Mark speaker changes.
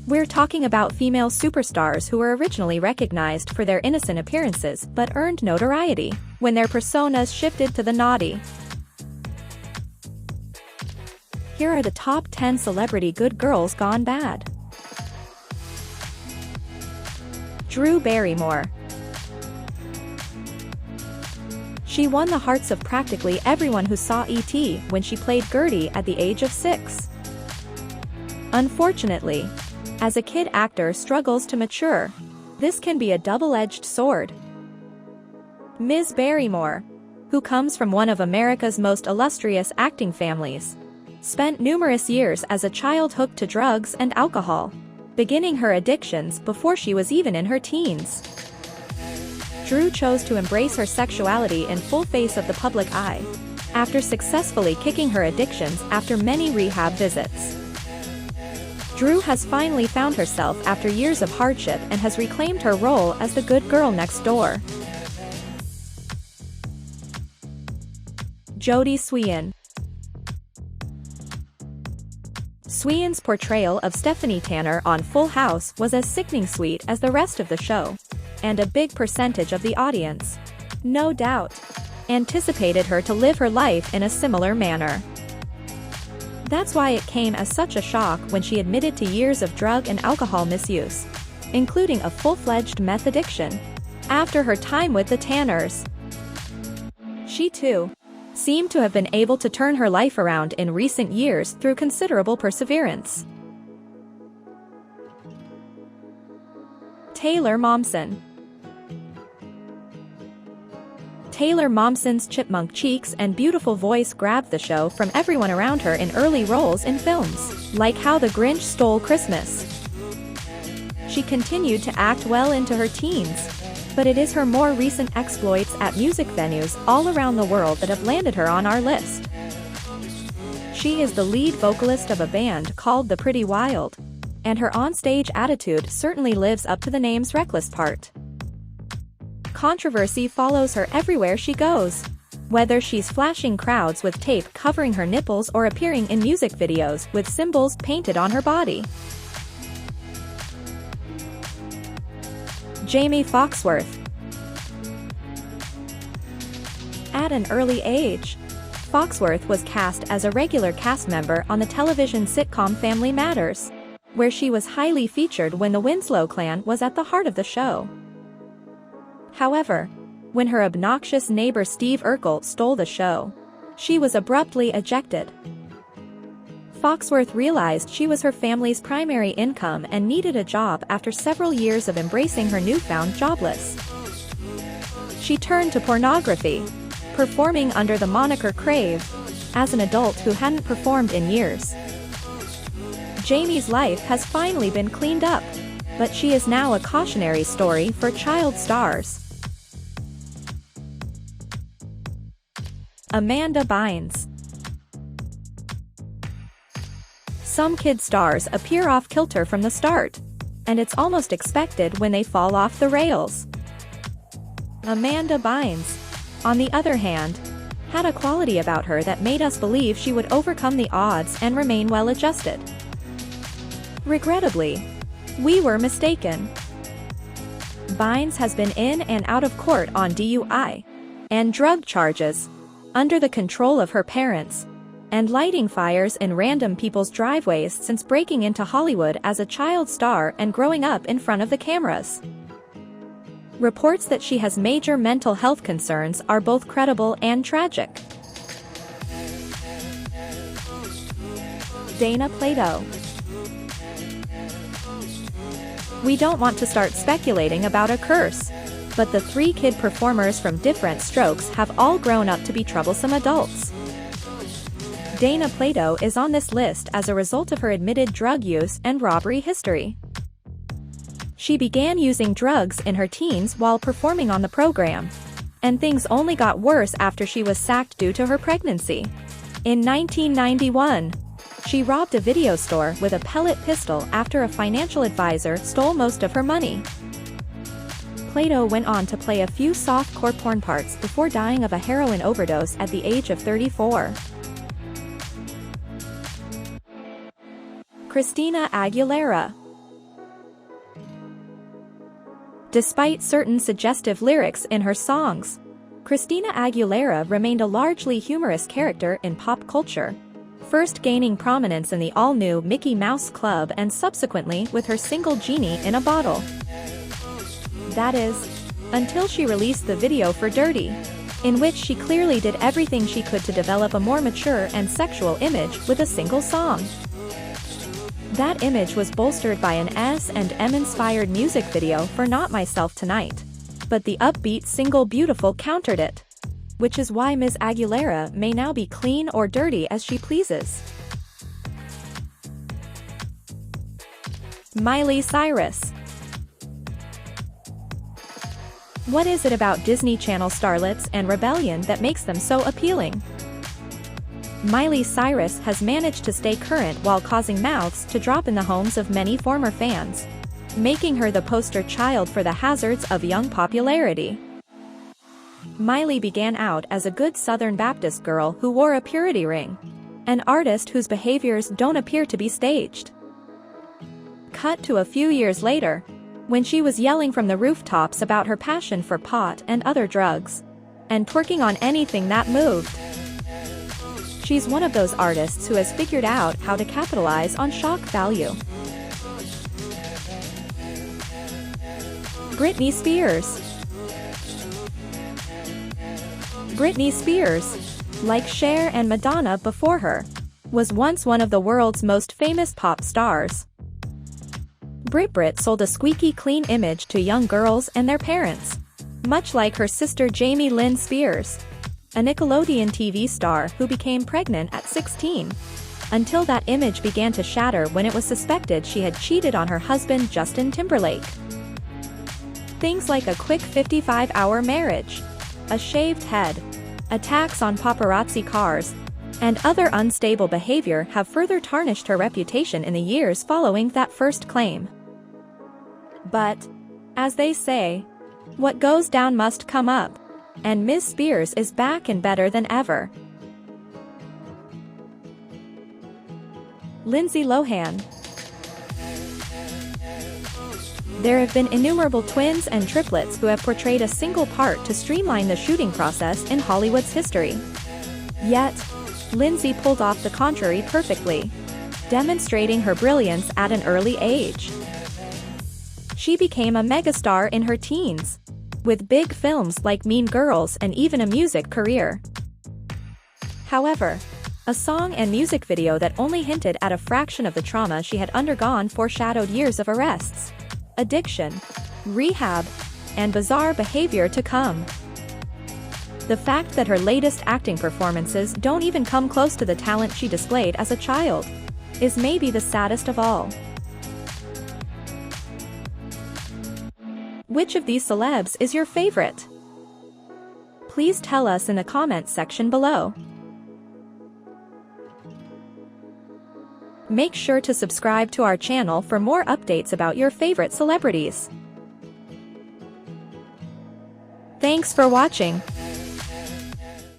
Speaker 1: We're talking about female superstars who were originally recognized for their innocent appearances but earned notoriety when their personas shifted to the naughty. Here are the top 10 celebrity good girls gone bad. Drew Barrymore. She won the hearts of practically everyone who saw E.T. when she played Gertie at the age of 6. Unfortunately, as a kid actor struggles to mature, this can be a double-edged sword. Ms. Barrymore, who comes from one of America's most illustrious acting families, spent numerous years as a child hooked to drugs and alcohol, beginning her addictions before she was even in her teens. Drew chose to embrace her sexuality in full face of the public eye, after successfully kicking her addictions after many rehab visits. Drew has finally found herself after years of hardship and has reclaimed her role as the good girl next door. Jodie Sweetin. Sweetin's portrayal of Stephanie Tanner on Full House was as sickening sweet as the rest of the show, and a big percentage of the audience, no doubt, anticipated her to live her life in a similar manner. That's why it came as such a shock when she admitted to years of drug and alcohol misuse, including a full-fledged meth addiction, after her time with the Tanners. She too seemed to have been able to turn her life around in recent years through considerable perseverance. Taylor Momsen. Taylor Momsen's chipmunk cheeks and beautiful voice grabbed the show from everyone around her in early roles in films, like How the Grinch Stole Christmas. She continued to act well into her teens, but it is her more recent exploits at music venues all around the world that have landed her on our list. She is the lead vocalist of a band called The Pretty Wild, and her onstage attitude certainly lives up to the name's reckless part. Controversy follows her everywhere she goes, whether she's flashing crowds with tape covering her nipples or appearing in music videos with symbols painted on her body. Jaimee Foxworth. At an early age, Foxworth was cast as a regular cast member on the television sitcom Family Matters, where she was highly featured when the Winslow clan was at the heart of the show. However, when her obnoxious neighbor Steve Urkel stole the show, she was abruptly ejected. Foxworth realized she was her family's primary income and needed a job after several years of embracing her newfound jobless. She turned to pornography, performing under the moniker Crave, as an adult who hadn't performed in years. Jaimee's life has finally been cleaned up, but she is now a cautionary story for child stars. Amanda Bynes. Some kid stars appear off-kilter from the start, and it's almost expected when they fall off the rails. Amanda Bynes, on the other hand, had a quality about her that made us believe she would overcome the odds and remain well-adjusted. Regrettably, we were mistaken. Bynes has been in and out of court on DUI and drug charges, under the control of her parents, and lighting fires in random people's driveways since breaking into Hollywood as a child star and growing up in front of the cameras. Reports that she has major mental health concerns are both credible and tragic. Dana Plato. We don't want to start speculating about a curse, but the three kid performers from Different Strokes have all grown up to be troublesome adults. Dana Plato is on this list as a result of her admitted drug use and robbery history. She began using drugs in her teens while performing on the program, and things only got worse after she was sacked due to her pregnancy. In 1991, she robbed a video store with a pellet pistol after a financial advisor stole most of her money. Plato went on to play a few soft-core porn parts before dying of a heroin overdose at the age of 34. Christina Aguilera. Despite certain suggestive lyrics in her songs, Christina Aguilera remained a largely humorous character in pop culture, first gaining prominence in the all-new Mickey Mouse Club and subsequently with her single Genie in a Bottle. That is, until she released the video for Dirty, in which she clearly did everything she could to develop a more mature and sexual image with a single song. That image was bolstered by an S&M-inspired music video for Not Myself Tonight, but the upbeat single Beautiful countered it, which is why Ms. Aguilera may now be clean or dirty as she pleases. Miley Cyrus. What is it about Disney Channel starlets and rebellion that makes them so appealing? Miley Cyrus has managed to stay current while causing mouths to drop in the homes of many former fans, making her the poster child for the hazards of young popularity. Miley began out as a good Southern Baptist girl who wore a purity ring, an artist whose behaviors don't appear to be staged. Cut to a few years later, when she was yelling from the rooftops about her passion for pot and other drugs, and twerking on anything that moved. She's one of those artists who has figured out how to capitalize on shock value. Britney Spears. Britney Spears, like Cher and Madonna before her, was once one of the world's most famous pop stars. Brit sold a squeaky clean image to young girls and their parents, much like her sister Jaimee Lynn Spears, a Nickelodeon TV star who became pregnant at 16, until that image began to shatter when it was suspected she had cheated on her husband Justin Timberlake. Things like a quick 55-hour marriage, a shaved head, attacks on paparazzi cars, and other unstable behavior have further tarnished her reputation in the years following that first claim. But, as they say, what goes down must come up, and Ms. Spears is back and better than ever. Lindsay Lohan. There have been innumerable twins and triplets who have portrayed a single part to streamline the shooting process in Hollywood's history. Yet, Lindsay pulled off the contrary perfectly, demonstrating her brilliance at an early age. She became a megastar in her teens, with big films like Mean Girls and even a music career. However, a song and music video that only hinted at a fraction of the trauma she had undergone foreshadowed years of arrests, addiction, rehab, and bizarre behavior to come. The fact that her latest acting performances don't even come close to the talent she displayed as a child is maybe the saddest of all. Which of these celebs is your favorite? Please tell us in the comments section below. Make sure to subscribe to our channel for more updates about your favorite celebrities. Thanks for watching.